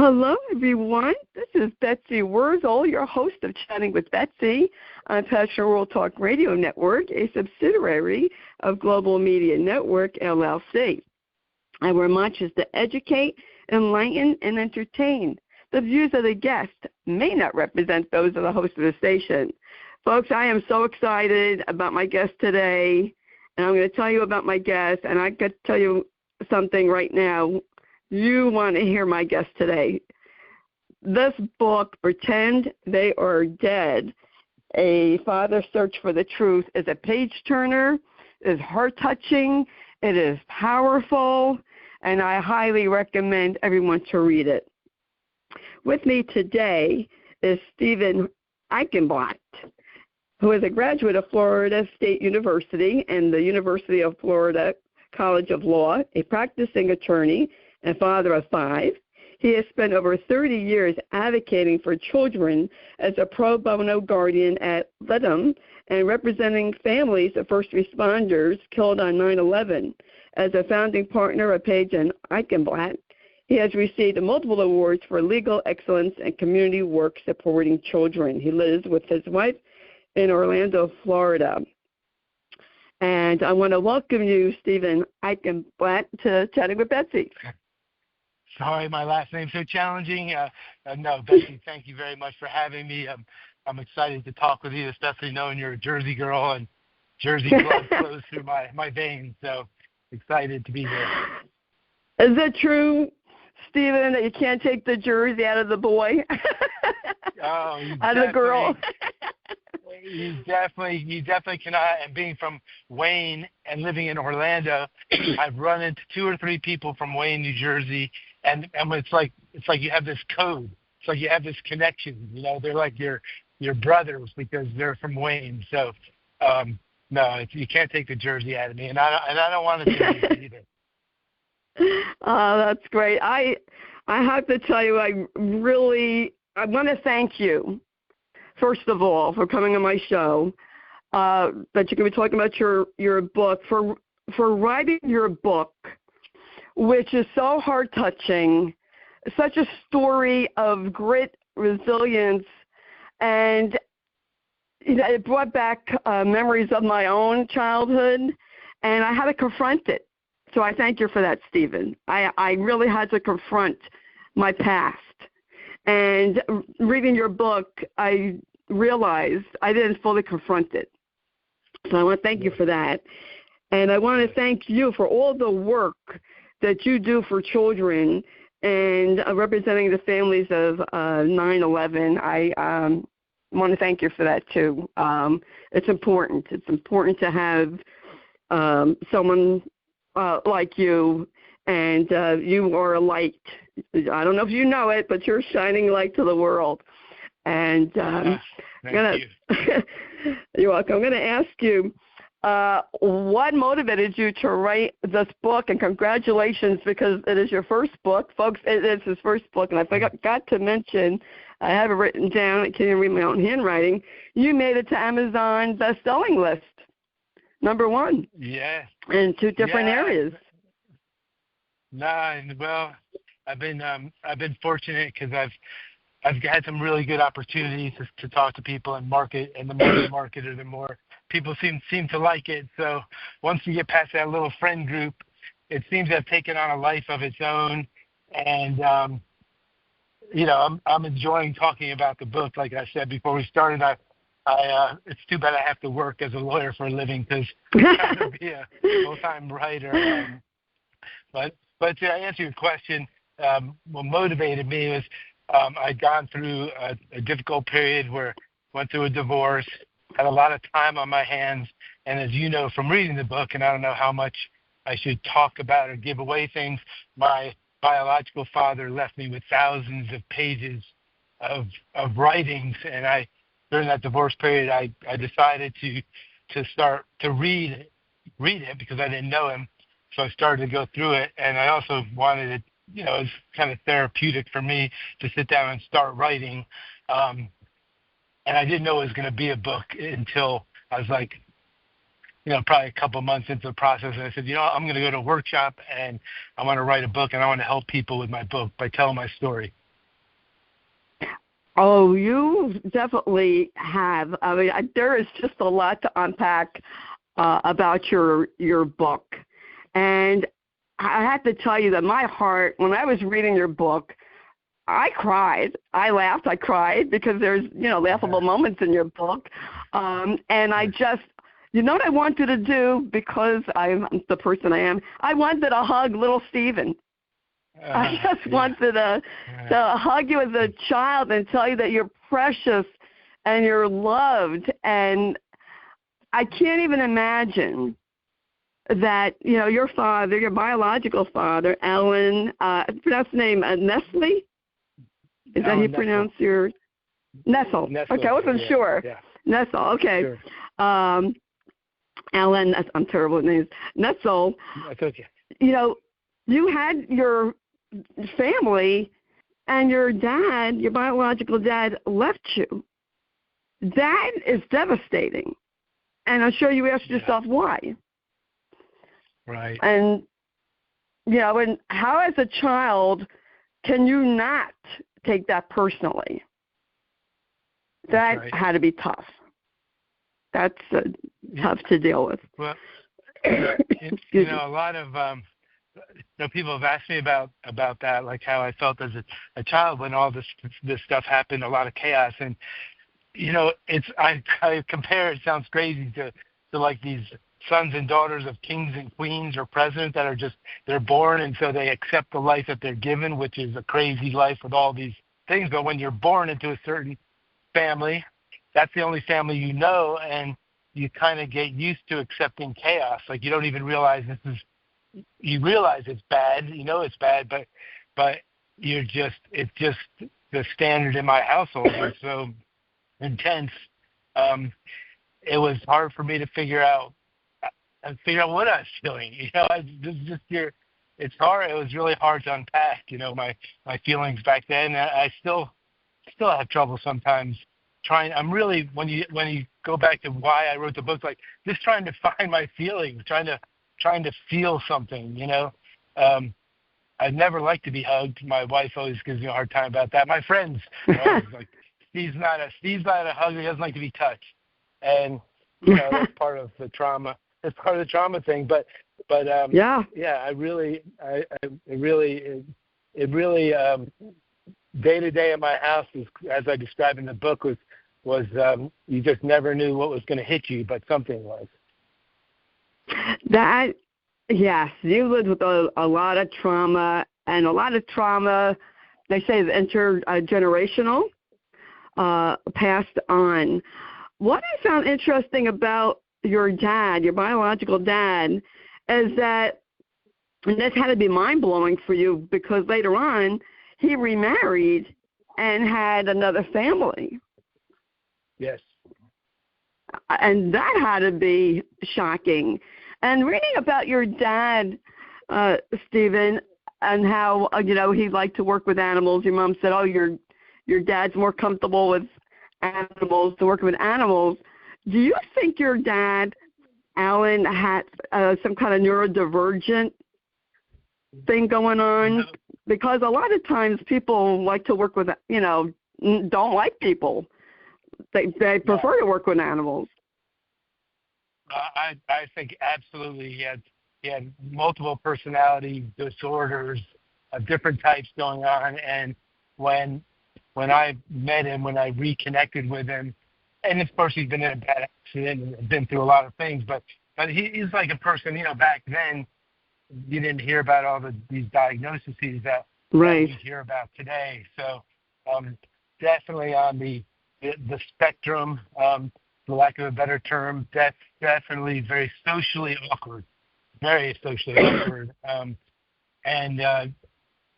Hello, everyone. This is Betsy Wurzel, your host of Chatting with Betsy on Passion World Talk Radio Network, a subsidiary of Global Media Network, LLC. Our mantra is to educate, enlighten, and entertain. The views of the guest may not represent those of the host of the station. Folks, I am so excited about my guest today, and I'm going to tell you about my guest, and I got to tell you something right now. You want to hear my guest today. This book, Pretend They Are Dead, A Father's Search for the Truth, is a page-turner, is heart-touching, it is powerful, and I highly recommend everyone to read it. With me today is Steven Eichenblatt, who is a graduate of Florida State University and the University of Florida College of Law, a practicing attorney, and father of 5. He has spent over 30 years advocating for children as a pro bono guardian at LITM and representing families of first responders killed on 9/11. As a founding partner of Page and Eichenblatt, he has received multiple awards for legal excellence and community work supporting children. He lives with his wife in Orlando, Florida. And I want to welcome you, Steven Eichenblatt, to Chatting with Betsy. Sorry, my last name's so challenging. No, Betsy, thank you very much for having me. I'm excited to talk with you, especially knowing you're a Jersey girl and Jersey blood flows through my veins. So excited to be here. Is it true, Steven, that you can't take the Jersey out of the boy? Oh, out of the girl? You definitely cannot. And being from Wayne and living in Orlando, I've run into 2 or 3 people from Wayne, New Jersey, and it's like you have this code. It's like you have this connection. You know, they're like your brothers because they're from Wayne. So no, you can't take the Jersey out of me, and I don't want to do it either. Oh, that's great. I have to tell you, I want to thank you, first of all, for coming on my show, that you're going to be talking about your book, for writing your book, which is so heart-touching, such a story of grit, resilience, and it brought back memories of my own childhood, and I had to confront it. So I thank you for that, Steven. I really had to confront my past. And reading your book, I realized I didn't fully confront it. So I want to thank you for that. And I want to thank you for all the work that you do for children and representing the families of 9/11. I want to thank you for that, too. It's important. It's important to have someone like you, and you are a light. I don't know if you know it, but you're a shining light to the world. And thank you. You're welcome. I'm going to ask you, what motivated you to write this book? And congratulations, because it is your first book. Folks, it is his first book, and I forgot to mention, I have it written down. I can't even read my own handwriting. You made it to Amazon bestselling list, #1. Yeah. In 2 different areas. No, well, I've been fortunate because I've had some really good opportunities to talk to people and market, and the more you market it, the more people seem to like it. So once you get past that little friend group, it seems to have taken on a life of its own. And I'm enjoying talking about the book. Like I said before we started, it's too bad I have to work as a lawyer for a living because I'm trying to be a full-time writer. But to answer your question, what motivated me was I'd gone through a difficult period where I went through a divorce, had a lot of time on my hands, and as you know from reading the book, and I don't know how much I should talk about or give away things, my biological father left me with thousands of pages of writings, and during that divorce period, I decided to start to read it because I didn't know him. So I started to go through it, and I also wanted it, it was kind of therapeutic for me to sit down and start writing. And I didn't know it was going to be a book until I was like, probably a couple months into the process. And I said, I'm going to go to a workshop, and I want to write a book, and I want to help people with my book by telling my story. Oh, you definitely have. I mean, there is just a lot to unpack about your book. And I have to tell you that my heart, when I was reading your book, I cried. I laughed. I cried because there's, laughable moments in your book. And I just, you know what I wanted to do, because I'm the person I am? I wanted to hug little Steven. I just wanted to hug you as a child and tell you that you're precious and you're loved. And I can't even imagine that, your father, your biological father, Alan, pronounce the name, Nestle? Is that how you pronounce your Nestle? Okay, I wasn't sure. Yeah. Nestle, okay. Sure. Alan, I'm terrible with names. Nestle. That's okay. You had your family, and your dad, your biological dad, left you. That is devastating. And I'm sure you asked yourself why. Right. And, and how as a child can you not take that personally? That had to be tough. That's tough to deal with. Well, a lot of people have asked me about that, like how I felt as a child when all this stuff happened, a lot of chaos, and I compare, it sounds crazy, to like these sons and daughters of kings and queens or presidents that are they're born, and so they accept the life that they're given, which is a crazy life with all these things. But when you're born into a certain family, that's the only family you know, and you kind of get used to accepting chaos. Like you don't even realize you realize it's bad, it's bad, but it's just the standard in my household was so intense. It was hard for me to figure out what I was feeling. It's hard. It was really hard to unpack, my feelings back then. I still have trouble sometimes trying. I'm really, when you go back to why I wrote the book, like just trying to find my feelings, trying to feel something, I'd never like to be hugged. My wife always gives me a hard time about that. My friends are always like, Steve's not a hugger. He doesn't like to be touched. And, that's part of the trauma. It's part of the trauma thing. But it really day to day in my house, as I described in the book, was you just never knew what was going to hit you, but something was. That, yes, you lived with a lot of trauma, and a lot of trauma, they say, is intergenerational, passed on. What I found interesting about your dad, your biological dad, is that, and this had to be mind-blowing for you, because later on he remarried and had another family. Yes. And that had to be shocking. And reading about your dad, Steven, and how, he liked to work with animals. Your mom said, your dad's more comfortable with animals, to work with animals. Do you think your dad, Alan, had some kind of neurodivergent thing going on? Because a lot of times people like to work with, don't like people. They prefer to work with animals. I think absolutely he had multiple personality disorders of different types going on, and when I met him, when I reconnected with him, and of course he's been in a bad accident and been through a lot of things, but he's like a person, back then you didn't hear about all these diagnoses that we hear about today. So definitely on the spectrum, for lack of a better term, definitely very socially awkward, and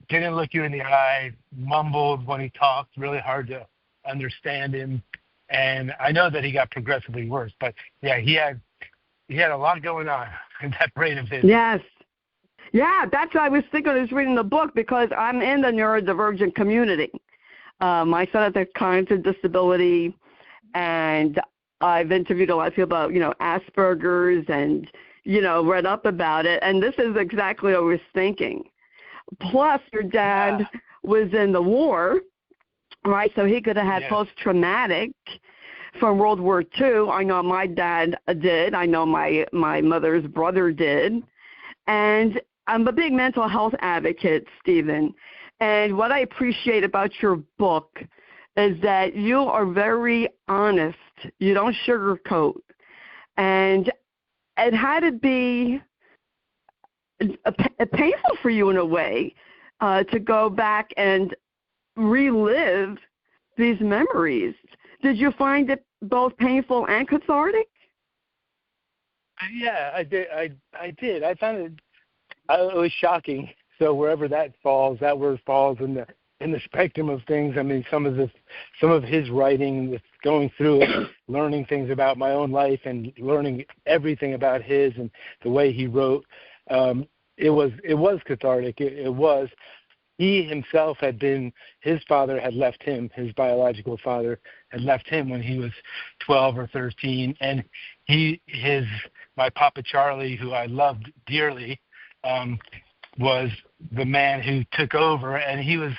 didn't look you in the eye, mumbled when he talked, really hard to understand him. And I know that he got progressively worse, but yeah, he had a lot going on in that brain of his. Yes. Yeah, that's what I was thinking. I was reading the book because I'm in the neurodivergent community. My son has a cognitive disability, and I've interviewed a lot of people about, Asperger's and, read up about it. And this is exactly what I was thinking. Plus, your dad was in the war, right? So he could have had post-traumatic from World War II. I know my dad did. I know my mother's brother did. And I'm a big mental health advocate, Steven. And what I appreciate about your book is that you are very honest. You don't sugarcoat. And it had to be painful for you in a way to go back and relive these memories. Did you find it both painful and cathartic? Yeah, I did. I did. I found it was shocking. So wherever that word falls in the spectrum of things. I mean, some of his writing, with going through it, learning things about my own life and learning everything about his and the way he wrote. It was cathartic. It was. He himself his father had left him, his biological father had left him when he was 12 or 13. And my Papa Charlie, who I loved dearly, was the man who took over, and he was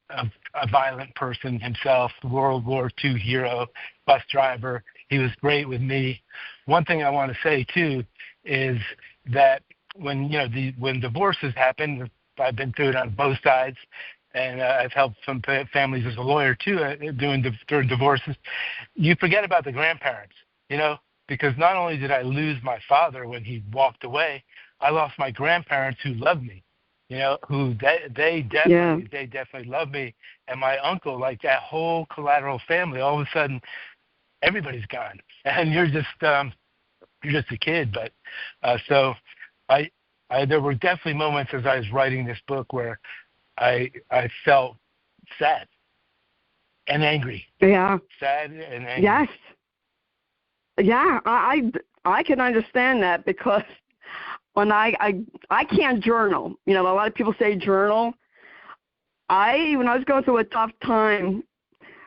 a violent person himself, World War II hero, bus driver. He was great with me. One thing I want to say, too, is that when divorces happen, I've been through it on both sides, and I've helped some families as a lawyer too during divorces. You forget about the grandparents, because not only did I lose my father when he walked away, I lost my grandparents who loved me, who they definitely loved me, and my uncle, like that whole collateral family. All of a sudden, everybody's gone, and you're just a kid. But so there were definitely moments as I was writing this book where I felt sad and angry. Yeah. Sad and angry. Yes. Yeah, I can understand that, because when I can't journal. A lot of people say journal. When I was going through a tough time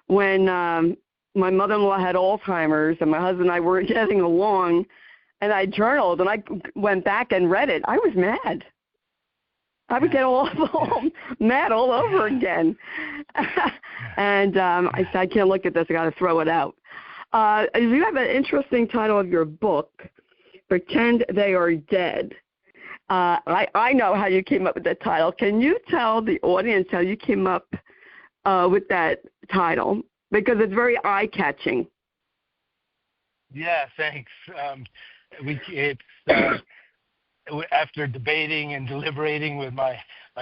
when my mother-in-law had Alzheimer's and my husband and I weren't getting along, and I journaled, and I went back and read it. I was mad. I would get all mad all over again. And I said, I can't look at this. I got to throw it out. You have an interesting title of your book, Pretend They Are Dead. I know how you came up with that title. Can you tell the audience how you came up with that title? Because it's very eye-catching. Yeah, thanks. After debating and deliberating with my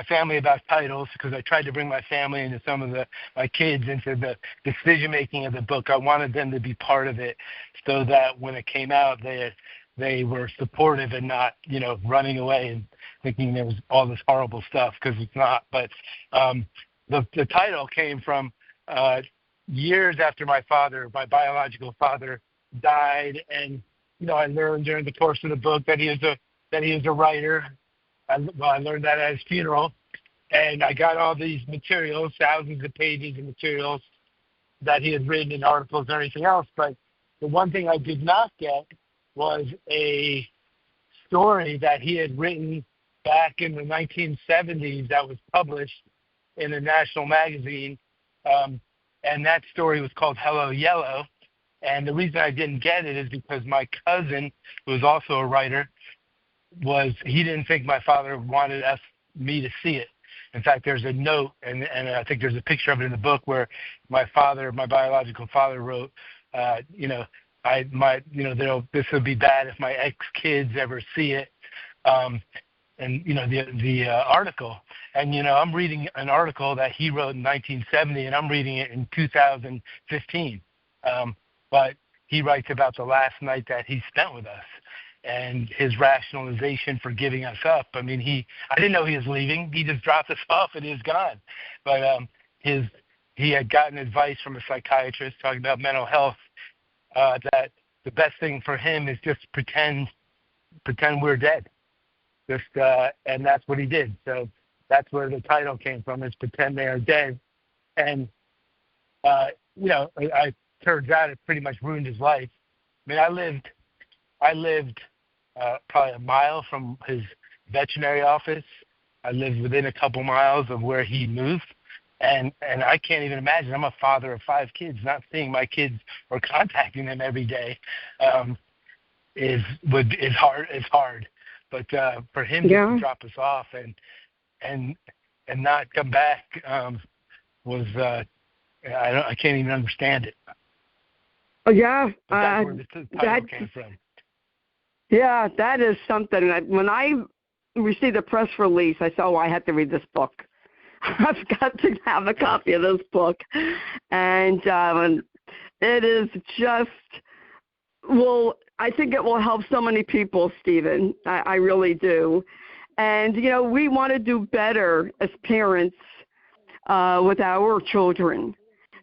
family about titles, because I tried to bring my family and some of my kids into the decision-making of the book. I wanted them to be part of it so that when it came out, they were supportive and not, running away and thinking there was all this horrible stuff, because it's not. But the title came from years after my biological father died, and I learned during the course of the book that he was a writer. I learned that at his funeral, and I got all these materials, thousands of pages of materials that he had written in articles and everything else. But the one thing I did not get was a story that he had written back in the 1970s that was published in a national magazine, and that story was called Hello Yellow. And the reason I didn't get it is because my cousin, who was also a writer, he didn't think my father wanted me to see it. In fact, there's a note, and I think there's a picture of it in the book, where my biological father wrote, this would be bad if my ex-kids ever see it. And the article, and I'm reading an article that he wrote in 1970, and I'm reading it in 2015. But he writes about the last night that he spent with us and his rationalization for giving us up. I mean, I didn't know he was leaving. He just dropped us off and he was gone. But he had gotten advice from a psychiatrist talking about mental health, that the best thing for him is just pretend we're dead. And that's what he did. So that's where the title came from, is Pretend They Are Dead. And, it turns out it pretty much ruined his life. I mean, I lived probably a mile from his veterinary office. I lived within a couple miles of where he moved. And I can't even imagine. I'm a father of 5 kids. Not seeing my kids or contacting them every day is hard. Is hard. But for him just to drop us off and not come back was I can't even understand it. Oh yeah, but that's where the title came from. Yeah, that is something. When I received a press release, I said, "Oh, I have to read this book. I've got to have a copy of this book," and it is just well. I think it will help so many people, Steven. I really do. And, we want to do better as parents with our children.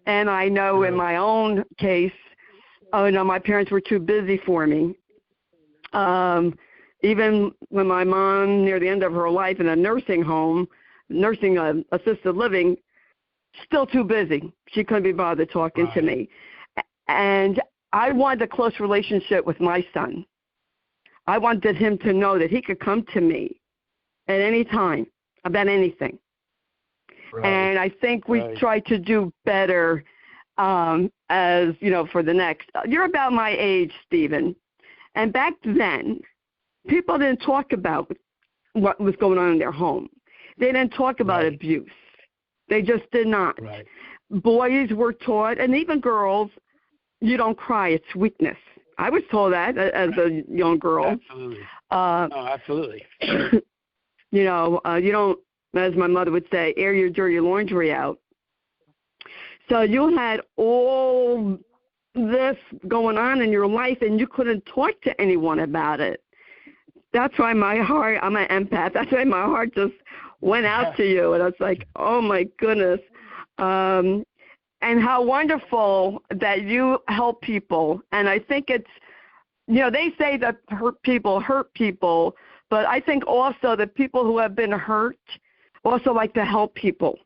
And I know in my own case, my parents were too busy for me. Even when my mom, near the end of her life in a nursing home, assisted living, still too busy. She couldn't be bothered talking to me. And I wanted a close relationship with my son. I wanted him to know that he could come to me at any time about anything. Right. And I think we try to do better as, for the next. You're about my age, Steven. And back then, people didn't talk about what was going on in their home. They didn't talk about abuse. They just did not. Right. Boys were taught, and even girls, you don't cry, it's weakness. I was told that as a young girl. Absolutely. Absolutely. You don't, as my mother would say, air your dirty laundry out. So you had all this going on in your life, and you couldn't talk to anyone about it. That's why my heart, I'm an empath, that's why my heart just went out to you. And I was like, oh, my goodness. And how wonderful that you help people. And I think it's, they say that hurt people, but I think also that people who have been hurt also like to help people.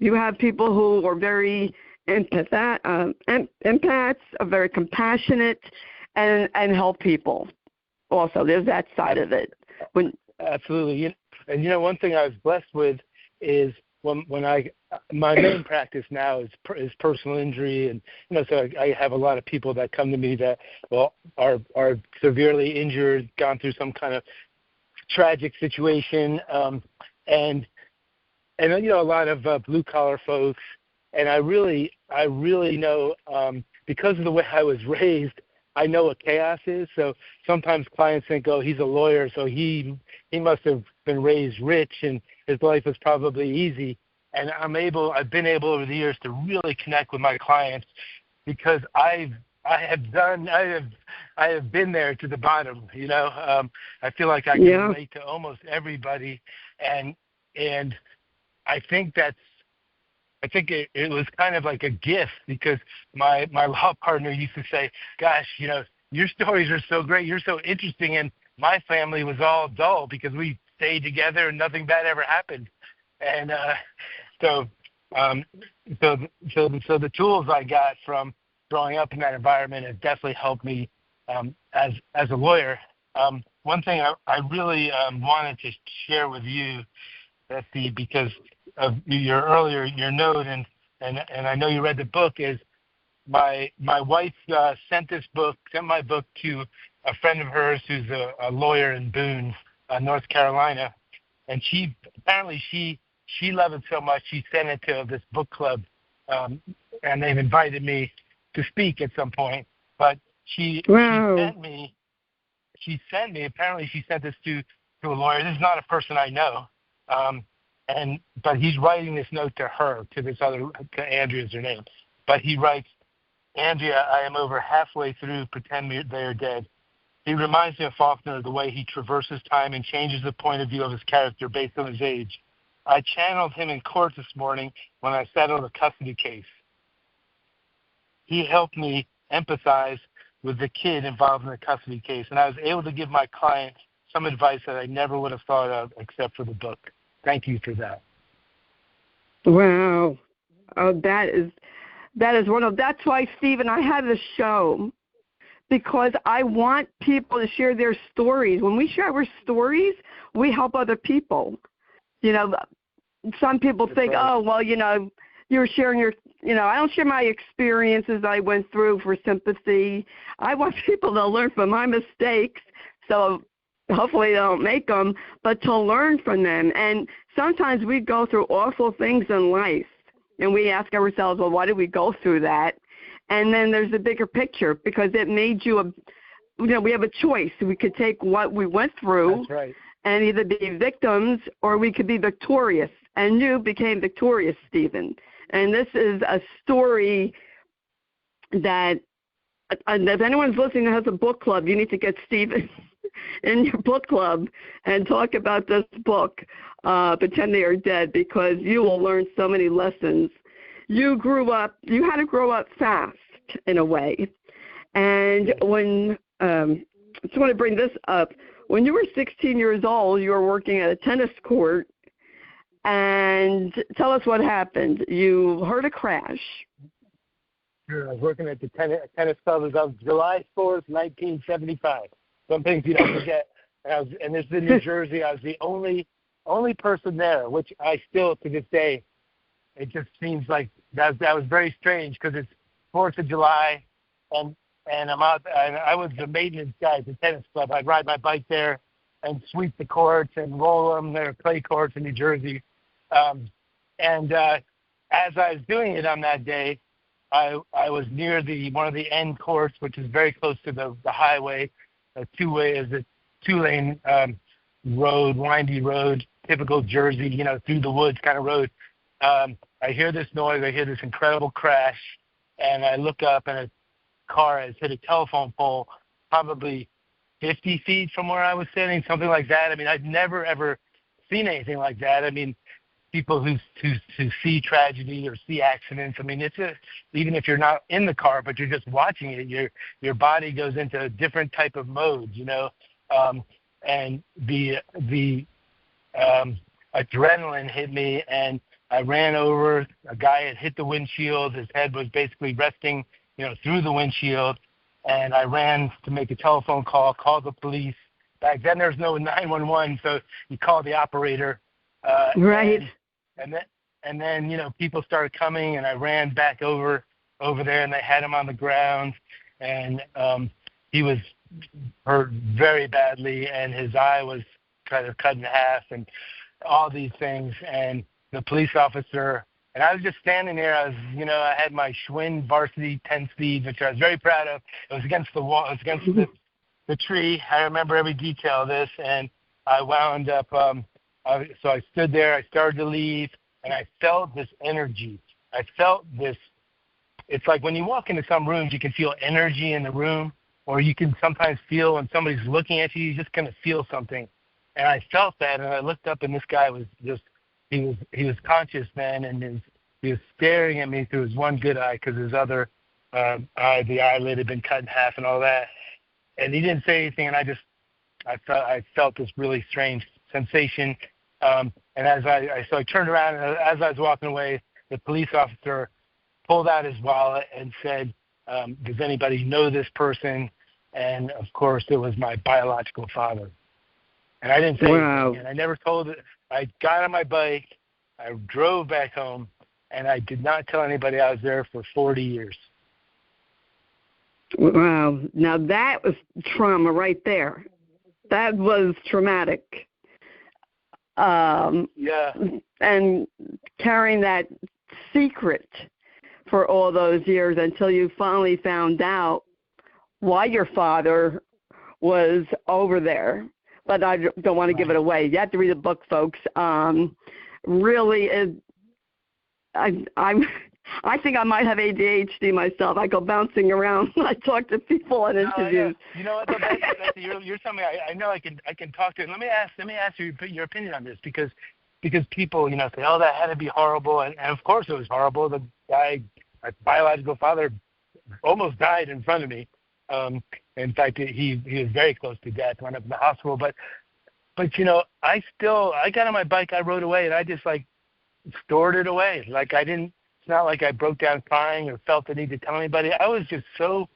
You have people who are very empaths, are very compassionate, and help people. Also, there's that side of it. Absolutely. And one thing I was blessed with is when my main practice now is personal injury, and so I have a lot of people that come to me that are severely injured, gone through some kind of tragic situation, and a lot of blue collar folks, and I really know because of the way I was raised, I know what chaos is. So sometimes clients think, oh, he's a lawyer, so he must have been raised rich and his life is probably easy. And I've been able over the years to really connect with my clients because I have been there to the bottom. I feel like I can relate to almost everybody, and I think it was kind of like a gift because my law partner used to say, gosh, your stories are so great. You're so interesting. And my family was all dull because we stayed together and nothing bad ever happened. And so the tools I got from growing up in that environment have definitely helped me as a lawyer. One thing I really wanted to share with you, Betsy, because of your note, and I know you read the book, is my wife sent my book to a friend of hers who's a lawyer in Boone, North Carolina, and she loved it so much she sent it to this book club, and they've invited me to speak at some point. But she sent me. Apparently, she sent this to a lawyer. This is not a person I know. But he's writing this note to her, to Andrea is her name. But he writes, Andrea, I am over halfway through Pretend They Are Dead. He reminds me of Faulkner, the way he traverses time and changes the point of view of his character based on his age. I channeled him in court this morning when I settled a custody case. He helped me empathize with the kid involved in the custody case, and I was able to give my client some advice that I never would have thought of except for the book. Thank you for that. Wow. Oh, that is wonderful. That's why, Steven, I have this show because I want people to share their stories. When we share our stories, we help other people. some people think, right. oh, well, you're sharing I don't share my experiences I went through for sympathy. I want people to learn from my mistakes, so hopefully they don't make them, but to learn from them. And sometimes we go through awful things in life, and we ask ourselves, well, why did we go through that? And then there's a bigger picture, because it made you we have a choice. We could take what we went through. That's right. And either be victims or we could be victorious. And you became victorious, Steven. And this is a story that, if anyone's listening that has a book club, you need to get Steven in your book club and talk about this book, Pretend They Are Dead, because you will learn so many lessons. You had to grow up fast in a way. And when, I just want to bring this up, when you were 16 years old, you were working at a tennis court, and tell us what happened. You heard a crash. Sure. I was working at the tennis club. It was July 4th, 1975. Some things you don't forget. And this is in New Jersey. I was the only person there, which I still, to this day, it just seems like that was very strange, because it's 4th of July, and I'm out, and I was the maintenance guy at the tennis club. I'd ride my bike there and sweep the courts and roll them. There are clay courts in New Jersey. As I was doing it on that day, I was near one of the end courts, which is very close to the highway. A two-lane road, windy road, typical Jersey, through the woods kind of road. I hear this noise. I hear this incredible crash, and I look up, and a car has hit a telephone pole probably 50 feet from where I was sitting, something like that. I mean, I've never, ever seen anything like that. I mean, people who see tragedy or see accidents, I mean, even if you're not in the car, but you're just watching it, your body goes into a different type of mode, and the adrenaline hit me, and I ran over. A guy had hit the windshield. His head was basically resting, through the windshield, and I ran to make a telephone call, called the police. Back then, there's no 911, so you call the operator. Right. And then people started coming, and I ran back over there, and they had him on the ground, and he was hurt very badly, and his eye was kind of cut in half, and all these things. And the police officer, and I was just standing there. I had my Schwinn varsity 10-speed, which I was very proud of. It was against the wall. It was against the tree. I remember every detail of this, and I wound up. So I stood there. I started to leave, and I felt this energy. I felt this. It's like when you walk into some rooms, you can feel energy in the room, or you can sometimes feel when somebody's looking at you, you're just going to feel something. And I felt that, and I looked up, and this guy was just, he was conscious then, and he was staring at me through his one good eye, because his other eye, the eyelid had been cut in half and all that. And he didn't say anything, and I felt this really strange sensation. And so I turned around, and as I was walking away, the police officer pulled out his wallet and said, does anybody know this person? And, of course, it was my biological father. And I didn't say anything, and I never told it. I got on my bike, I drove back home, and I did not tell anybody I was there for 40 years. Wow. Now, that was trauma right there. That was traumatic. Yeah. And carrying that secret for all those years until you finally found out why your father was over there. But I don't want to give it away. You have to read the book, folks. Really, I think I might have ADHD myself. I go bouncing around when I talk to people in interviews. Yeah. You know what? Betsy, you're somebody I know I can talk to. And let me ask you your opinion on this, because people say, oh, that had to be horrible, and of course it was horrible. The guy, my biological father, almost died in front of me. In fact, he was very close to death, went up in the hospital. But I got on my bike, I rode away, and I just stored it away. It's not like I broke down crying or felt the need to tell anybody. I was just so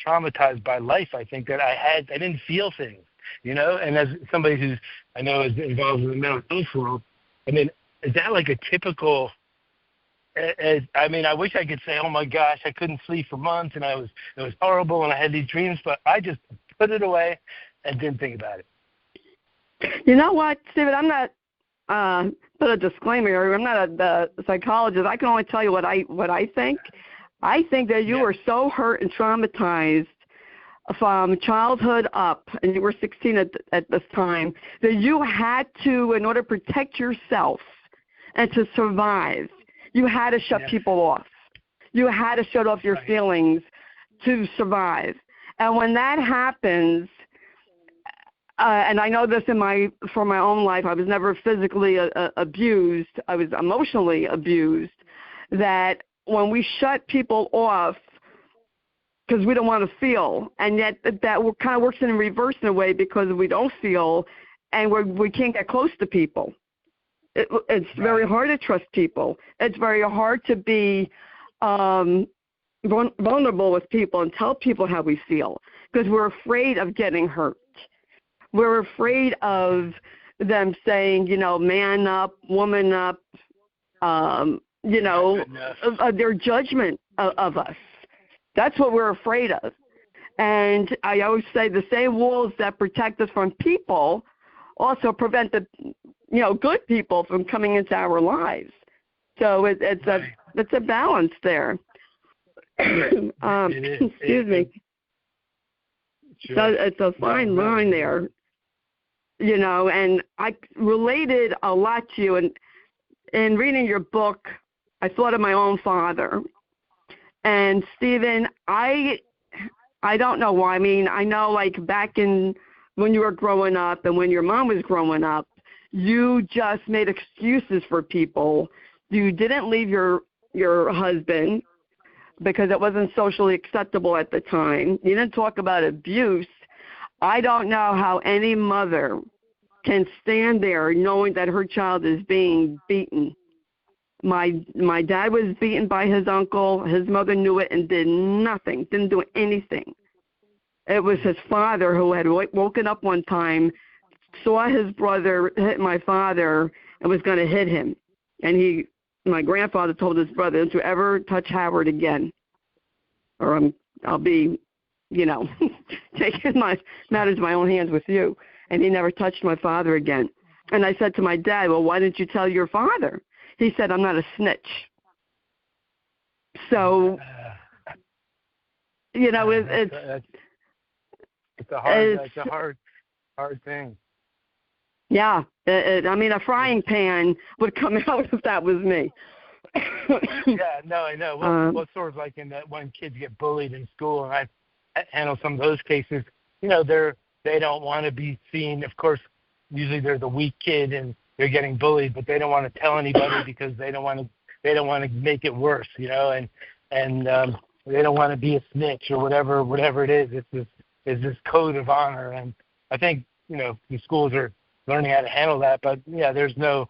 traumatized by life, I think, that I didn't feel things, And as somebody who's, I know, is involved in the mental health world, I mean, is that like a typical? I mean, I wish I could say, oh my gosh, I couldn't sleep for months, and it was horrible, and I had these dreams, but I just put it away and didn't think about it. You know what, Steven? I'm not. Put a disclaimer here. I'm not a psychologist. I can only tell you what I think. I think that you were so hurt and traumatized from childhood up, and you were 16 at this time, that you had to, in order to protect yourself and to survive, you had to shut people off. You had to shut off your feelings to survive. And when that happens, and I know this for my own life, I was never physically abused. I was emotionally abused. That when we shut people off because we don't want to feel, and yet that kind of works in reverse in a way, because we don't feel and we can't get close to people. It's very hard to trust people. It's very hard to be vulnerable with people and tell people how we feel, because we're afraid of getting hurt. We're afraid of them saying, man up, woman up, their judgment of us. That's what we're afraid of. And I always say the same walls that protect us from people also prevent the, good people from coming into our lives. So it's a balance there. Excuse me. Sure. So it's a fine line there. And I related a lot to you. And in reading your book, I thought of my own father. And Steven, I don't know why. I mean, I know like back in when you were growing up and when your mom was growing up, you just made excuses for people. You didn't leave your husband because it wasn't socially acceptable at the time. You didn't talk about abuse. I don't know how any mother can stand there knowing that her child is being beaten. My dad was beaten by his uncle. His mother knew it and did nothing, didn't do anything. It was his father who had woken up one time, saw his brother hit my father, and was going to hit him. And my grandfather told his brother, don't you ever touch Howard again, or I'll be, taking my matters in my own hands with you. And he never touched my father again. And I said to my dad, well, why didn't you tell your father? He said, I'm not a snitch. So, it's a hard thing. Yeah. A frying pan would come out if that was me. Yeah, no, I know. Well, sort of like in that when kids get bullied in school, and I handle some of those cases, they don't want to be seen. Of course, usually they're the weak kid and they're getting bullied, but they don't want to tell anybody because they don't want to make it worse, and they don't want to be a snitch or whatever it is. It's this code of honor, and I think the schools are learning how to handle that. But yeah, there's no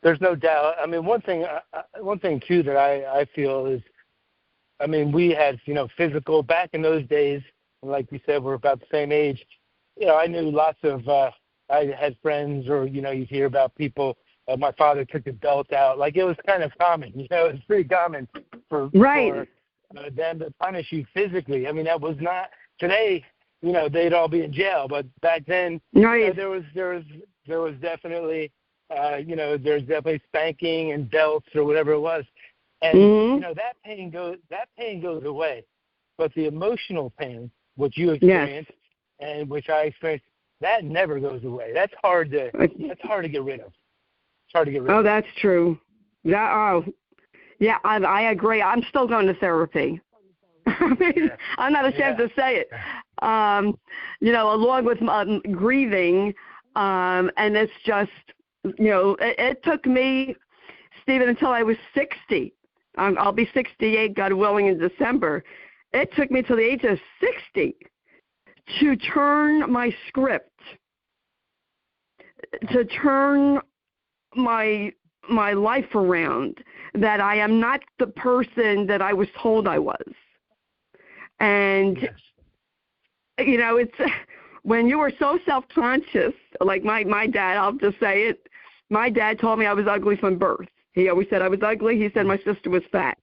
doubt. I mean, one thing too that I feel is, I mean, we had physical back in those days. Like we said, we're about the same age. I knew lots of. I had friends, or you'd hear about people. My father took the belt out. Like, it was kind of common. It was pretty common for them to punish you physically. I mean, that was not today. They'd all be in jail, but back then, there was definitely, there's definitely spanking and belts or whatever it was, and that pain goes away, but the emotional pain, which you experienced and which I experienced, that never goes away. That's hard to get rid of. It's hard to get rid of. Oh, that's true. I agree. I'm still going to therapy. I'm not ashamed to say it. Along with grieving, and it's just, it took me, Steven, until I was 60. I'll be 68, God willing, in December. It took me till the age of 60 to turn my script, to turn my life around, that I am not the person that I was told I was. And, it's when you were so self-conscious, like my dad, I'll just say it, my dad told me I was ugly from birth. He always said I was ugly. He said my sister was fat.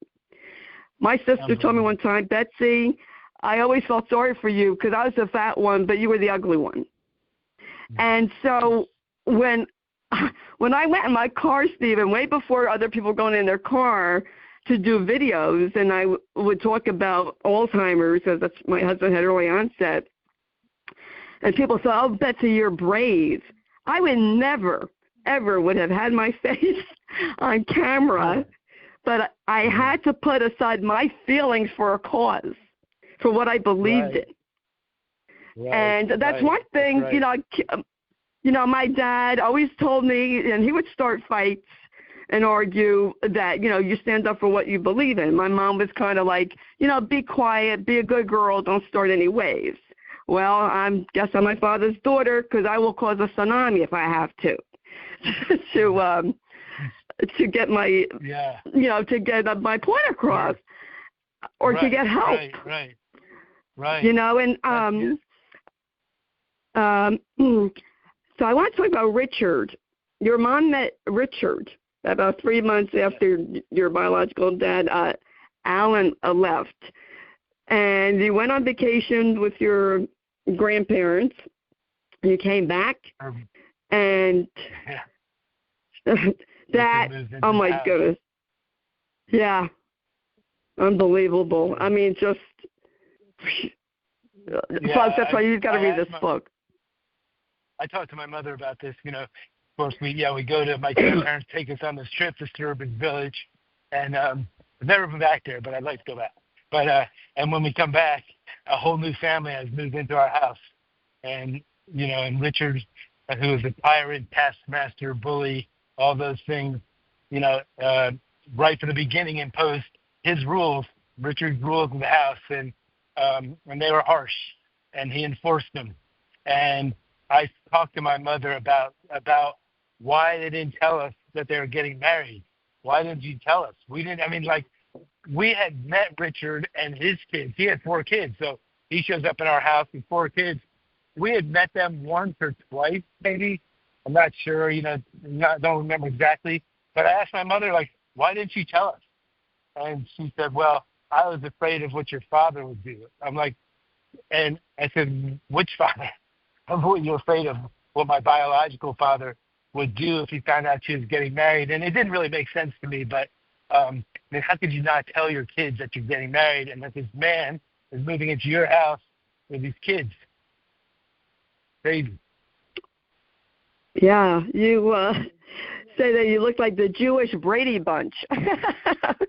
My sister told me one time, Betsy, I always felt sorry for you because I was the fat one, but you were the ugly one. And so when I went in my car, Steven, way before other people were going in their car to do videos, and I would talk about Alzheimer's, as that's, my husband had early onset, and people said, oh, Betsy, you're brave. I would never, ever would have had my face on camera, but I had to put aside my feelings for a cause, for what I believed in. And that's one thing, you know, my dad always told me, and he would start fights and argue that, you know, you stand up for what you believe in. My mom was kind of like, you know, be quiet, be a good girl, don't start any waves. Well, I'm my father's daughter because I will cause a tsunami if I have to, to get my, you know, to get my point across, or to get help. Right. You know, and so I want to talk about Richard. Your mom met Richard about 3 months after your biological dad, Alan, left. And you went on vacation with your grandparents. You came back. And that, oh my goodness. Yeah. Unbelievable. I mean, just, folks, that's why you've got to read this book. I talked to my mother about this, you know. Of course, we go to my grandparents take us on this trip to Sturban Village, and I've never been back there, but I'd like to go back. But and when we come back, a whole new family has moved into our house, and you know, and Richard, who was a tyrant, taskmaster, bully, all those things, you know, right from the beginning imposed his rules, Richard's rules in the house, and they were harsh, and he enforced them. And I talked to my mother about why they didn't tell us that they were getting married. Why didn't you tell us? We didn't. I mean, like, we had met Richard and his kids. He had 4 kids, so he shows up in our house with 4 kids. We had met them once or twice, maybe. I'm not sure. You know, don't remember exactly. But I asked my mother, like, why didn't you tell us? And she said, well, I was afraid of what your father would do. I'm like, and I said, which father? What you're afraid of? What my biological father would do if he found out she was getting married. And it didn't really make sense to me, but I mean, how could you not tell your kids that you're getting married and that this man is moving into your house with these kids? Crazy. Yeah, you say that you look like the Jewish Brady Bunch.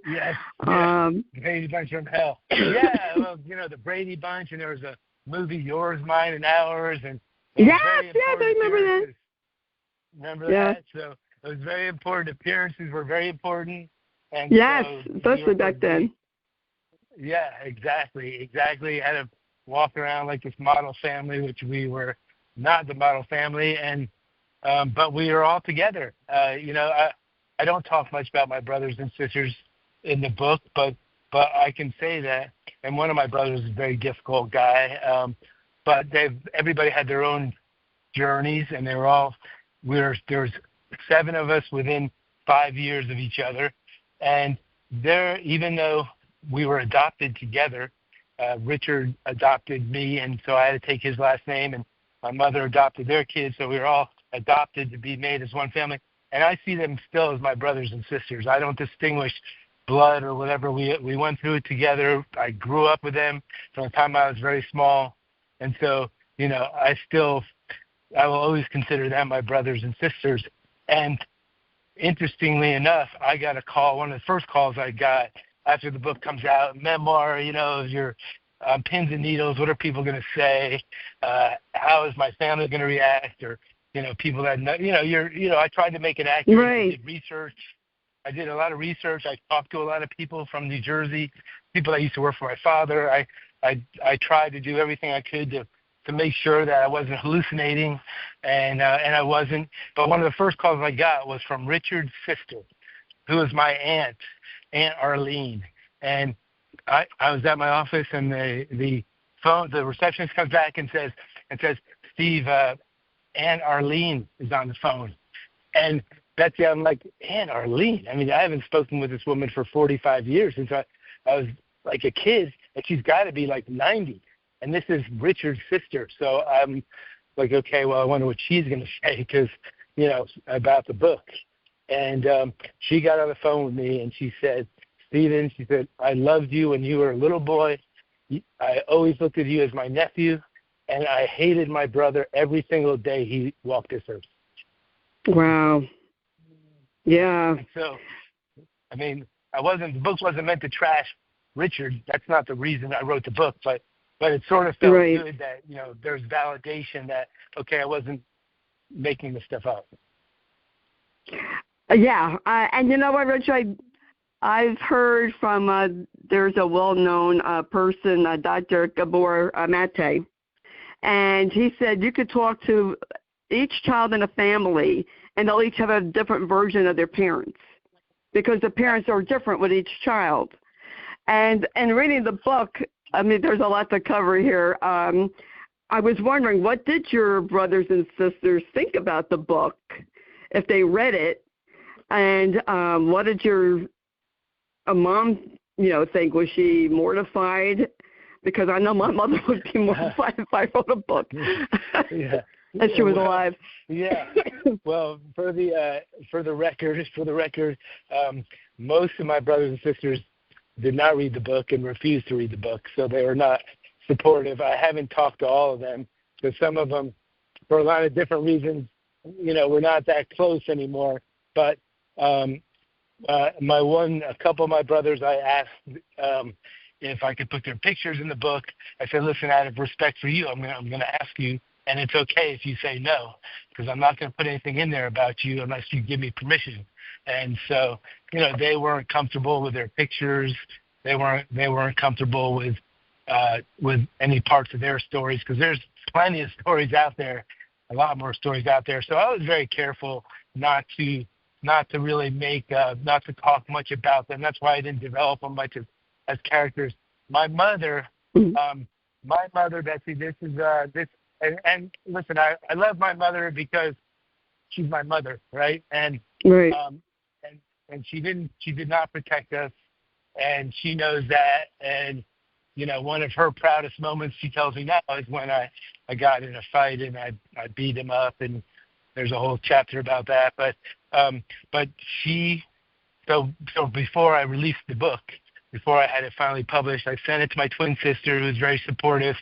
Yes, the Brady Bunch from hell. Yeah, well, you know, the Brady Bunch, and there was a movie, Yours, Mine, and Ours, and yes, I remember that. Remember that? So it was very important. Appearances were very important. And yes, so especially back then. Yeah, exactly. Had to walk around like this model family, which we were not the model family, and but we were all together. You know, I don't talk much about my brothers and sisters in the book, but I can say that. And one of my brothers is a very difficult guy, but everybody had their own journeys, and they were all there was 7 of us within 5 years of each other, and even though we were adopted together, Richard adopted me, and so I had to take his last name, and my mother adopted their kids, so we were all adopted to be made as one family. And I see them still as my brothers and sisters. I don't distinguish blood or whatever. We went through it together. I grew up with them from the time I was very small. And so, you know, I will always consider them my brothers and sisters. And interestingly enough, I got a call, one of the first calls I got after the book comes out, memoir, you know, your pins and needles, what are people going to say? How is my family going to react? Or, you know, people that know, I tried to make it accurate. Right. I did research. I did a lot of research. I talked to a lot of people from New Jersey, people that used to work for my father. I tried to do everything I could to make sure that I wasn't hallucinating, and I wasn't. But one of the first calls I got was from Richard's sister, who was my Aunt Arlene. And I was at my office, and the receptionist comes back and says, Steve, Aunt Arlene is on the phone. And Betsy, I'm like, Aunt Arlene. I mean, I haven't spoken with this woman for 45 years since I was like a kid, and she's got to be like 90. And this is Richard's sister. So I'm like, okay, well, I wonder what she's going to say because, about the book. And she got on the phone with me, and she said, Steven, she said, I loved you when you were a little boy. I always looked at you as my nephew, and I hated my brother every single day he walked this earth. Wow. Yeah. And so, I mean, the book wasn't meant to trash Richard. That's not the reason I wrote the book, but it sort of felt good that, there's validation that, okay, I wasn't making this stuff up. Yeah. And you know what, Richard? I've heard from, there's a well-known person, Dr. Gabor Mate, and he said you could talk to each child in a family, and they'll each have a different version of their parents because the parents are different with each child. And reading the book, I mean, there's a lot to cover here. I was wondering, what did your brothers and sisters think about the book if they read it? And what did your mom, think? Was she mortified? Because I know my mother would be mortified if I wrote a book. Yeah. And she was alive. Yeah. Well, for the record, most of my brothers and sisters did not read the book and refused to read the book, so they were not supportive. I haven't talked to all of them, because some of them, for a lot of different reasons, we're not that close anymore. But a couple of my brothers, I asked if I could put their pictures in the book. I said, listen, out of respect for you, I'm going to ask you, and it's okay if you say no, because I'm not going to put anything in there about you unless you give me permission. And so, they weren't comfortable with their pictures. They weren't comfortable with any parts of their stories, because there's plenty of stories out there, a lot more stories out there. So I was very careful not to really not to talk much about them. That's why I didn't develop them much as characters. My mother, Betsy, this is this. And listen, I love my mother because she's my mother, right? And right. And she did not protect us, and she knows that. And one of her proudest moments, she tells me now, is when I got in a fight and I beat him up, and there's a whole chapter about that. But she, so before I released the book, before I had it finally published, I sent it to my twin sister, who was very supportive.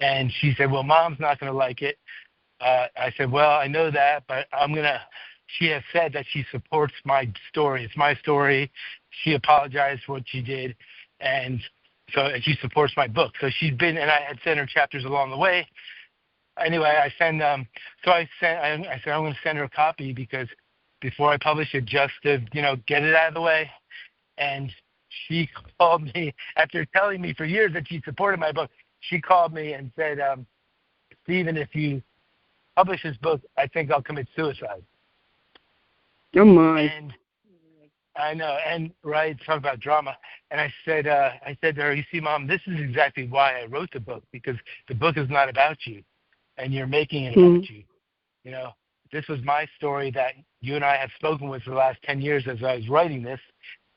And she said, well, Mom's not going to like it. I said, well, I know that, but she has said that she supports my story. It's my story. She apologized for what she did. And she supports my book. So she's been, and I had sent her chapters along the way. Anyway, I said, I'm going to send her a copy because before I publish it, just to, get it out of the way. And she called me after telling me for years that she supported my book. She called me and said, Steven, if you publish this book, I think I'll commit suicide. Oh, my. And I know, and right, talk about drama. And I said to her, you see, Mom, this is exactly why I wrote the book, because the book is not about you, and you're making it about you. This was my story that you and I have spoken with for the last 10 years as I was writing this.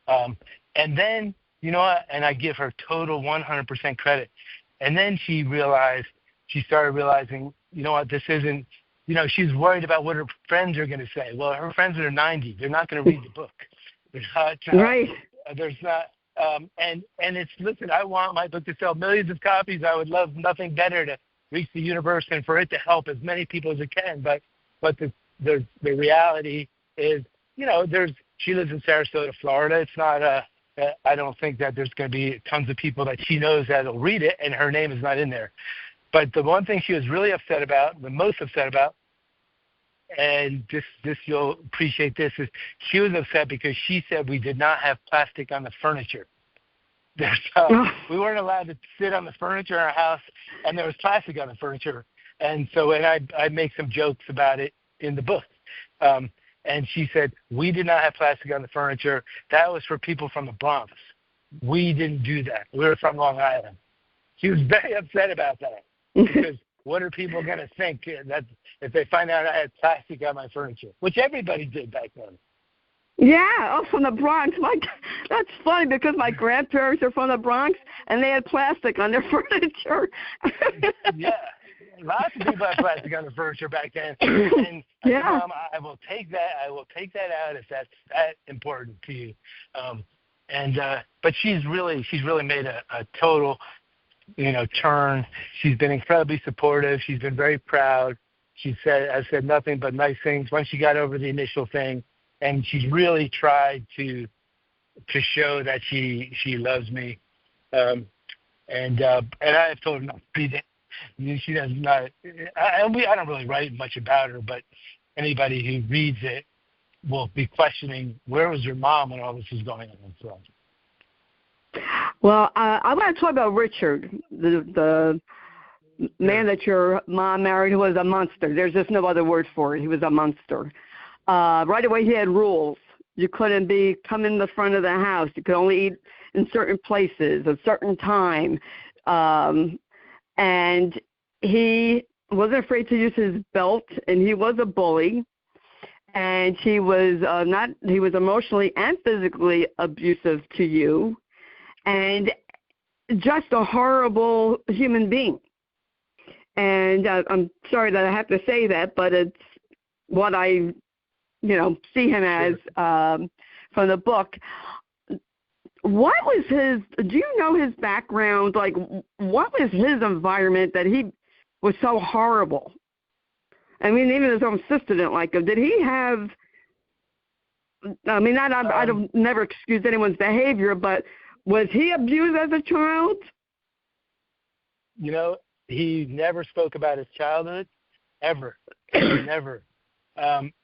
And then, and I give her total 100% credit. And then she started realizing, this isn't, she's worried about what her friends are going to say. Well, her friends are 90. They're not going to read the book. They're not, right. There's not, and it's, listen, I want my book to sell millions of copies. I would love nothing better to reach the universe and for it to help as many people as it can. But the reality is, she lives in Sarasota, Florida. It's not I don't think that there's going to be tons of people that she knows that'll read it, and her name is not in there. But the one thing she was really upset about, the most upset about, and this you'll appreciate this, is she was upset because she said we did not have plastic on the furniture. We weren't allowed to sit on the furniture in our house, and there was plastic on the furniture. And so, I make some jokes about it in the book. And she said, we did not have plastic on the furniture. That was for people from the Bronx. We didn't do that. We were from Long Island. She was very upset about that because what are people going to think that if they find out I had plastic on my furniture, which everybody did back then. Yeah, from the Bronx. That's funny because my grandparents are from the Bronx, and they had plastic on their furniture. Yeah, lots of people had plastic on their furniture back then. And I said, Mom, I will take that. I will take that out if that's that important to you. But she's really made a total, turn. She's been incredibly supportive. She's been very proud. I said nothing but nice things once she got over the initial thing. And she's really tried to show that she loves me, and I've told her not to read it. She does not. I don't really write much about her, but anybody who reads it will be questioning where was your mom when all this was going on. So. Well, I want to talk about Richard, the man that your mom married, who was a monster. There's just no other word for it. He was a monster. Right away, he had rules. You couldn't come in the front of the house. You could only eat in certain places, a certain time. And he wasn't afraid to use his belt, and he was a bully. And he was he was emotionally and physically abusive to you, and just a horrible human being. And I'm sorry that I have to say that, but it's what I see him as from the book. What was do you know his background? Like, what was his environment that he was so horrible? I mean, even his own sister didn't like him. Did he have, I don't never excuse anyone's behavior, but was he abused as a child? He never spoke about his childhood, ever, never.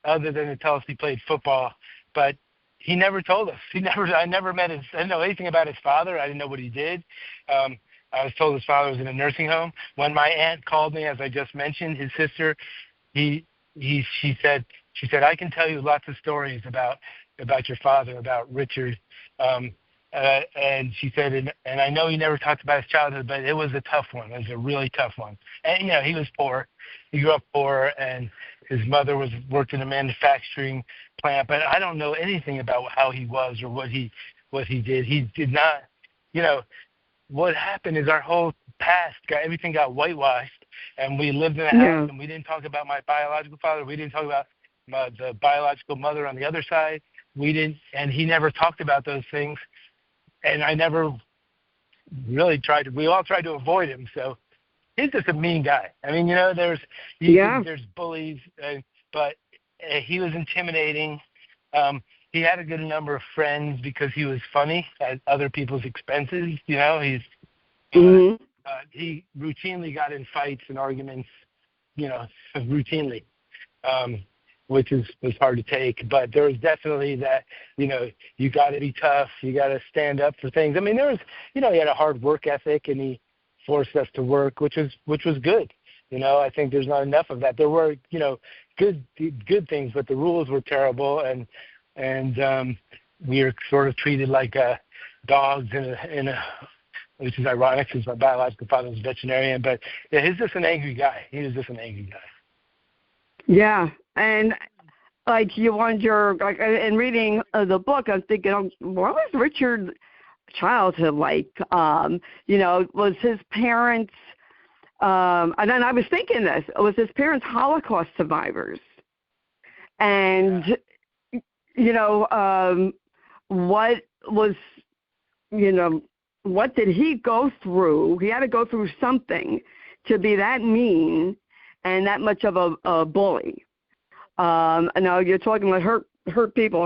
Other than to tell us he played football, but he never told us. I didn't know anything about his father. I didn't know what he did. I was told his father was in a nursing home. When my aunt called me, as I just mentioned, his sister, she said, I can tell you lots of stories about your father, about Richard. And she said, and I know he never talked about his childhood, but it was a tough one. It was a really tough one. And, he was poor. He grew up poor, and his mother worked in a manufacturing plant. But I don't know anything about how he was or what he did. He did not, what happened is our whole past, everything got whitewashed, and we lived in a house, and we didn't talk about my biological father. We didn't talk about the biological mother on the other side. And he never talked about those things. And I never really we all tried to avoid him. So he's just a mean guy. I mean, there's bullies, but he was intimidating. He had a good number of friends because he was funny at other people's expenses. He routinely got in fights and arguments, routinely. Which was hard to take, but there was definitely that, you got to be tough, you got to stand up for things. I mean, there was, he had a hard work ethic, and he forced us to work, which was good. I think there's not enough of that. There were, good things, but the rules were terrible, and we were sort of treated like dogs in a which is ironic because my biological father was a veterinarian. But yeah, he's just an angry guy. He was just an angry guy. Yeah. And like you wonder, like in reading the book, I'm thinking, what was Richard's childhood like? Was his parents? And then I was thinking this: was his parents Holocaust survivors? And what was, what did he go through? He had to go through something to be that mean and that much of a bully. Now you're talking about hurt people.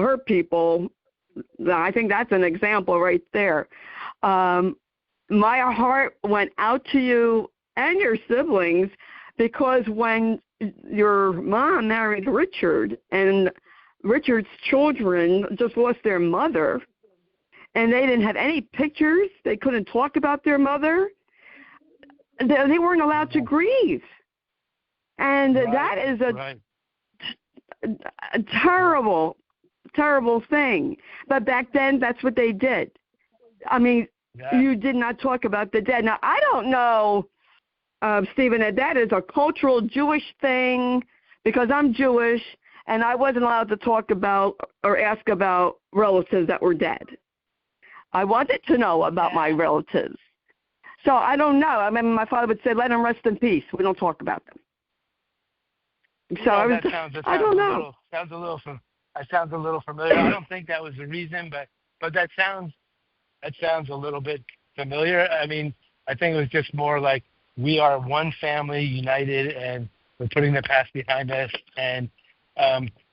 I think that's an example right there. My heart went out to you and your siblings because when your mom married Richard and Richard's children just lost their mother and they didn't have any pictures, they couldn't talk about their mother, they weren't allowed to grieve. And that is a terrible, terrible thing. But back then, that's what they did. I mean, you did not talk about the dead. Now, I don't know Steven, that is a cultural Jewish thing because I'm Jewish and I wasn't allowed to talk about or ask about relatives that were dead. I wanted to know about my relatives. So I don't know. I mean, my father would say, let them rest in peace. We don't talk about them. So I was, I don't know. Sounds a little familiar. I don't think that was the reason, but that sounds a little bit familiar. I mean, I think it was just more like we are one family united, and we're putting the past behind us. And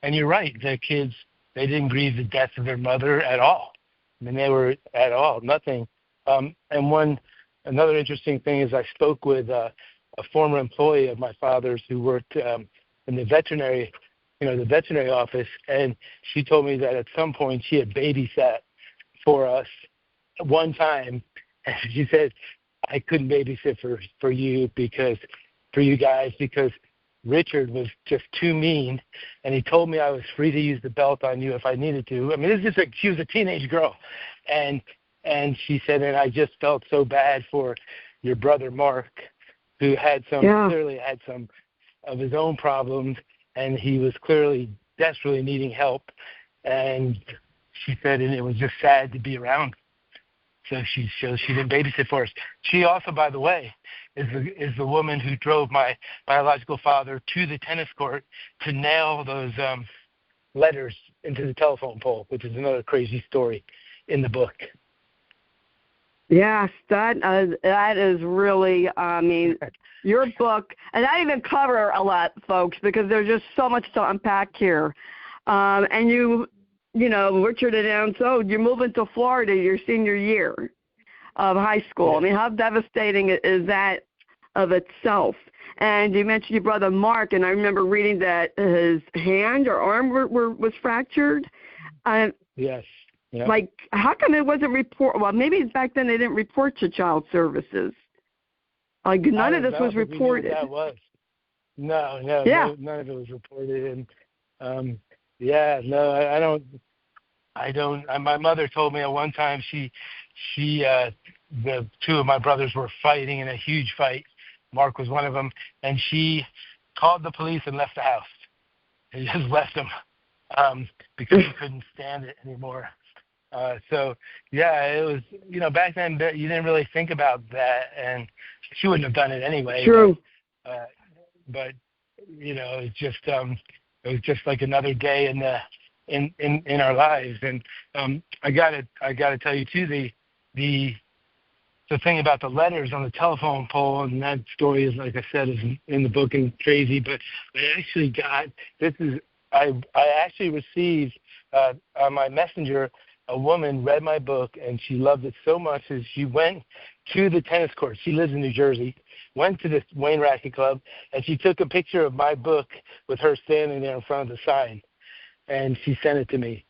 you're right. The kids, they didn't grieve the death of their mother at all. I mean, they were at all nothing. And another interesting thing is I spoke with a former employee of my father's who worked in the veterinary office, and she told me that at some point she had babysat for us one time, and she said, I couldn't babysit for you guys because Richard was just too mean, and he told me I was free to use the belt on you if I needed to. I mean, this is just she was a teenage girl, and she said, and I just felt so bad for your brother Mark, who had clearly had some of his own problems, and he was clearly desperately needing help. And she said, and it was just sad to be around. So she didn't babysit for us. She also, by the way, is the woman who drove my biological father to the tennis court to nail those letters into the telephone pole, which is another crazy story in the book. Yes, that is really, I mean, your book, and I even cover a lot, folks, because there's just so much to unpack here. And you know, Richard announced, you're moving to Florida your senior year of high school. I mean, how devastating is that of itself? And you mentioned your brother Mark, and I remember reading that his hand or arm was fractured. Yes. Yeah. Like, how come it wasn't reported? Well, maybe back then they didn't report to child services. Like, none of this was reported. That was. No, none of it was reported. And, I don't. My mother told me at one time the two of my brothers were fighting in a huge fight. Mark was one of them, and she called the police and left the house. And just left them because she couldn't stand it anymore. It was, back then you didn't really think about that, and she wouldn't have done it anyway. True. But it was just like another day in our lives. And I gotta tell you too, the thing about the letters on the telephone pole, and that story is, like I said, is in the book and crazy. But I actually received on my messenger. A woman read my book, and she loved it so much that she went to the tennis court. She lives in New Jersey, went to the Wayne Racquet Club, and she took a picture of my book with her standing there in front of the sign, and she sent it to me.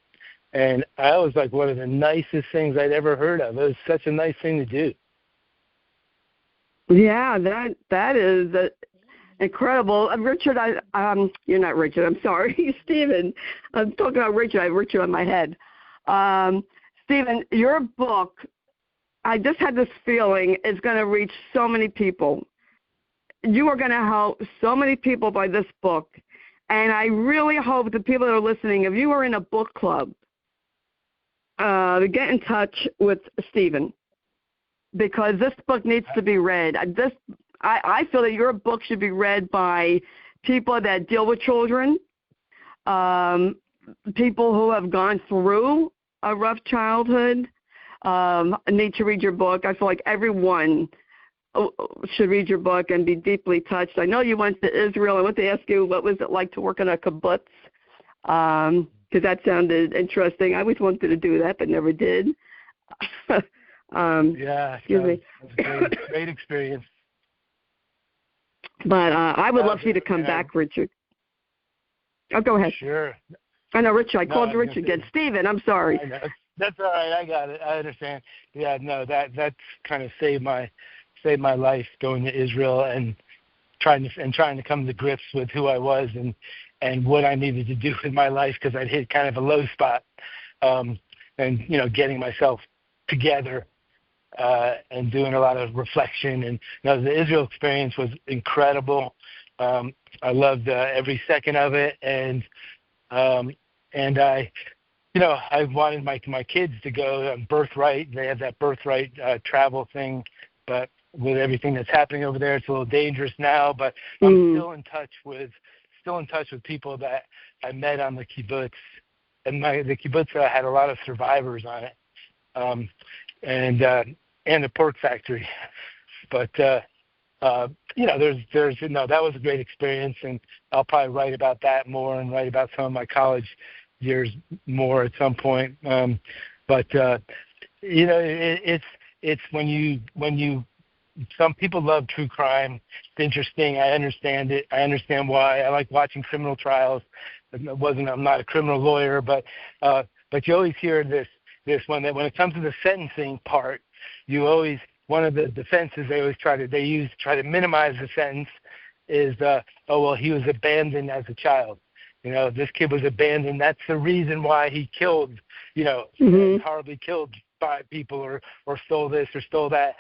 And I was like, one of the nicest things I'd ever heard of. It was such a nice thing to do. Yeah, that is incredible. Richard, you're not Richard. I'm sorry, Steven. I'm talking about Richard. I have Richard on my head. Steven, your book, I just had this feeling, is going to reach so many people. You are going to help so many people by this book. And I really hope the people that are listening, if you are in a book club, get in touch with Steven, because this book needs to be read. I feel that your book should be read by people that deal with children, people who have gone through a rough childhood need to read your book. I feel like everyone should read your book and be deeply touched. I know you went to Israel. I want to ask you, what was it like to work in a kibbutz? Because that sounded interesting. I always wanted to do that, but never did. Excuse me. Great experience. But I would love for you to come back, Richard. Oh, go ahead. Sure. I know, Richard. I called you Richard again. Steven, I'm sorry. I know. That's all right. I got it. I understand. Yeah, no, that's kind of saved my life, going to Israel and trying to come to grips with who I was and what I needed to do with my life, because I'd hit kind of a low spot, and getting myself together and doing a lot of reflection. And the Israel experience was incredible. I loved every second of it, and I wanted my kids to go on Birthright. They have that Birthright travel thing, but with everything that's happening over there, it's a little dangerous now. But I'm still in touch with people that I met on the kibbutz, and the kibbutz had a lot of survivors on it, and the pork factory. But that was a great experience, and I'll probably write about that more and write about some of my college years more at some point. It's when you some people love true crime. It's interesting. I understand it. I understand why. I like watching criminal trials. I'm not a criminal lawyer, but you always hear this when it comes to the sentencing part, one of the defenses they always try to minimize the sentence is he was abandoned as a child. This kid was abandoned. That's the reason why he killed, horribly killed 5 people or stole this or stole that.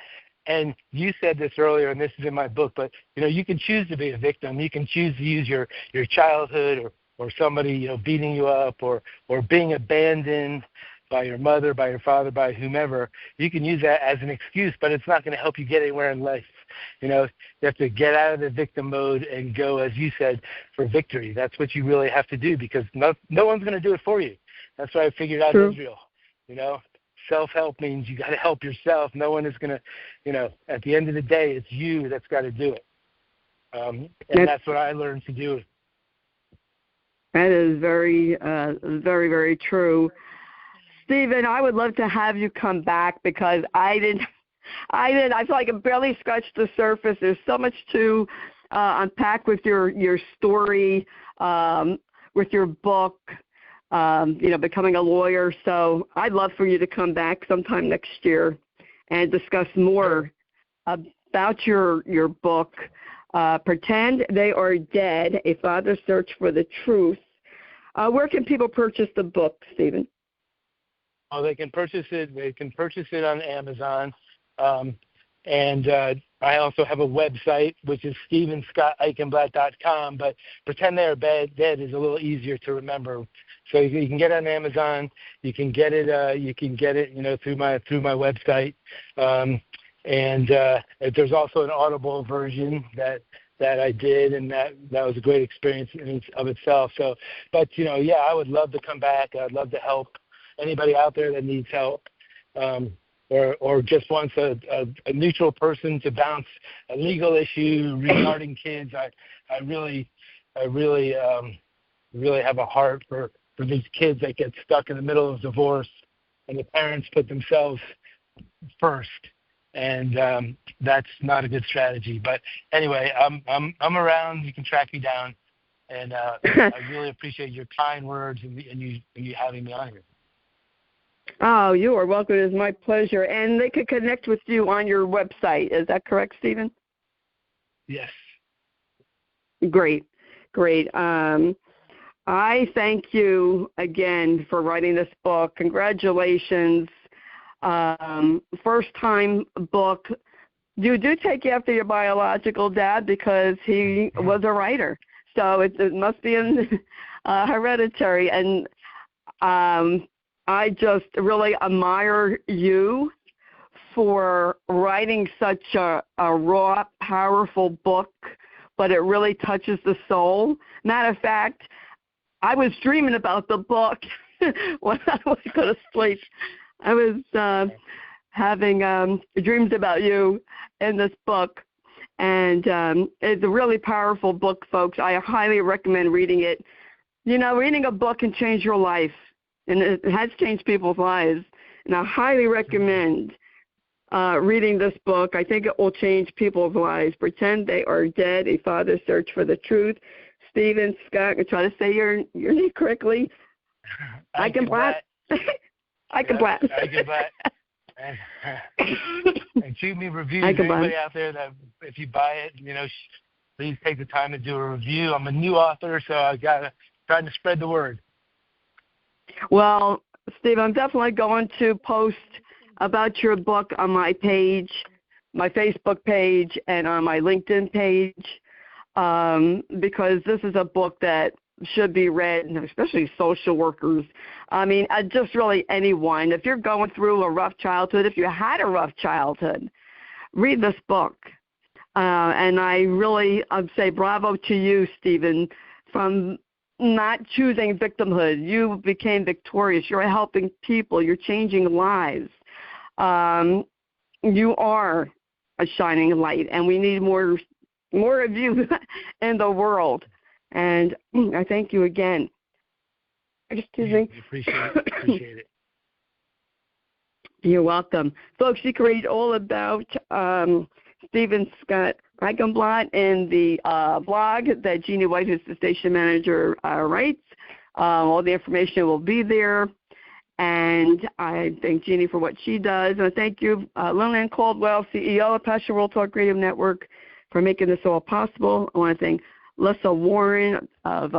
And you said this earlier, and this is in my book, but, you can choose to be a victim. You can choose to use your childhood or somebody, beating you up or being abandoned by your mother, by your father, by whomever. You can use that as an excuse, but it's not going to help you get anywhere in life. You have to get out of the victim mode and go, as you said, for victory. That's what you really have to do, because no one's going to do it for you. That's what I figured out in Israel. Self-help means you got to help yourself. No one is going to, at the end of the day, it's you that's got to do it. And that's what I learned to do. That is very, very, very true. Steven, I would love to have you come back, because I feel like I barely scratched the surface. There's so much to unpack with your story, with your book, becoming a lawyer. So I'd love for you to come back sometime next year and discuss more about your book, Pretend They Are Dead, A Father's Search for the Truth. Where can people purchase the book, Steven? Oh, they can purchase it. They can purchase it on Amazon. And I also have a website, which is stevenscotteichenblatt.com, but Pretend They Are Dead is a little easier to remember. So you can get it on Amazon. You can get it through my website. And there's also an Audible version that I did, and that was a great experience in of itself. So, but I would love to come back. I'd love to help anybody out there that needs help. Or just wants a neutral person to bounce a legal issue regarding kids. I really have a heart for these kids that get stuck in the middle of divorce, and the parents put themselves first, and that's not a good strategy. But anyway, I'm around. You can track me down, and I really appreciate your kind words and you having me on here. Oh, you are welcome. It is my pleasure. And they could connect with you on your website. Is that correct, Steven? Yes. Great. I thank you again for writing this book. Congratulations. First-time book. You do take after your biological dad, because he was a writer. So it must be hereditary. And I just really admire you for writing such a raw, powerful book, but it really touches the soul. Matter of fact, I was dreaming about the book when I was going to sleep. I was having dreams about you in this book, and it's a really powerful book, folks. I highly recommend reading it. Reading a book can change your life. And it has changed people's lives. And I highly recommend reading this book. I think it will change people's lives. Pretend They Are Dead, A Father's Search for the Truth. Steven Scott, I'm trying to say your name correctly. Eichenblatt. Eichenblatt. Eichenblatt. And shoot me reviews. Anybody out there that if you buy it, please take the time to do a review. I'm a new author, so I got trying to spread the word. Well, Steve, I'm definitely going to post about your book on my page, my Facebook page, and on my LinkedIn page, because this is a book that should be read, especially social workers. I mean, just really anyone. If you're going through a rough childhood, if you had a rough childhood, read this book. And I'd say bravo to you, Steven, from not choosing victimhood. You became victorious. You're helping people. You're changing lives. You are a shining light, and we need more of you in the world. And I thank you again. Excuse me. Appreciate it. You're welcome. Folks, you can read all about Steven Eichenblatt in the blog that Jeannie White, who's the station manager, writes. All the information will be there. And I thank Jeannie for what she does. And I thank you, Lillian Caldwell, CEO of Passion World Talk Radio Network, for making this all possible. I want to thank Lissa Warren of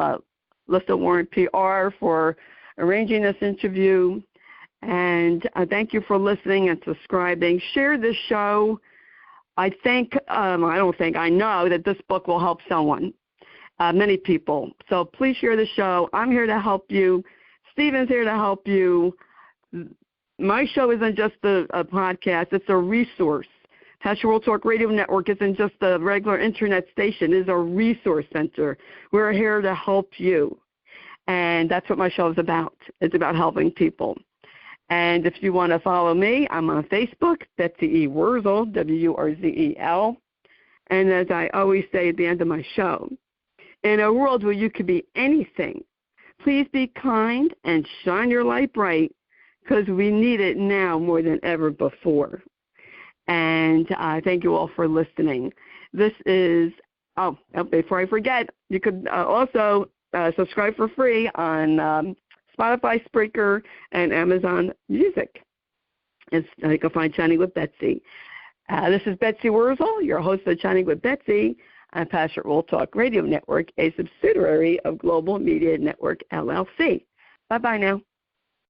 Lissa Warren PR for arranging this interview. And I thank you for listening and subscribing. Share this show. I know that this book will help someone, many people. So please share the show. I'm here to help you. Steven's here to help you. My show isn't just a podcast. It's a resource. Passion World Talk Radio Network isn't just a regular internet station. It is a resource center. We're here to help you. And that's what my show is about. It's about helping people. And if you want to follow me, I'm on Facebook, Betsy E. Wurzel, Wurzel. And as I always say at the end of my show, in a world where you could be anything, please be kind and shine your light bright, because we need it now more than ever before. And I thank you all for listening. This is, before I forget, you could also subscribe for free on Spotify, Spreaker, and Amazon Music. You can find Chatting with Betsy. This is Betsy Wurzel, your host of Chatting with Betsy on Passion World Talk Radio Network, a subsidiary of Global Media Network, LLC. Bye-bye now.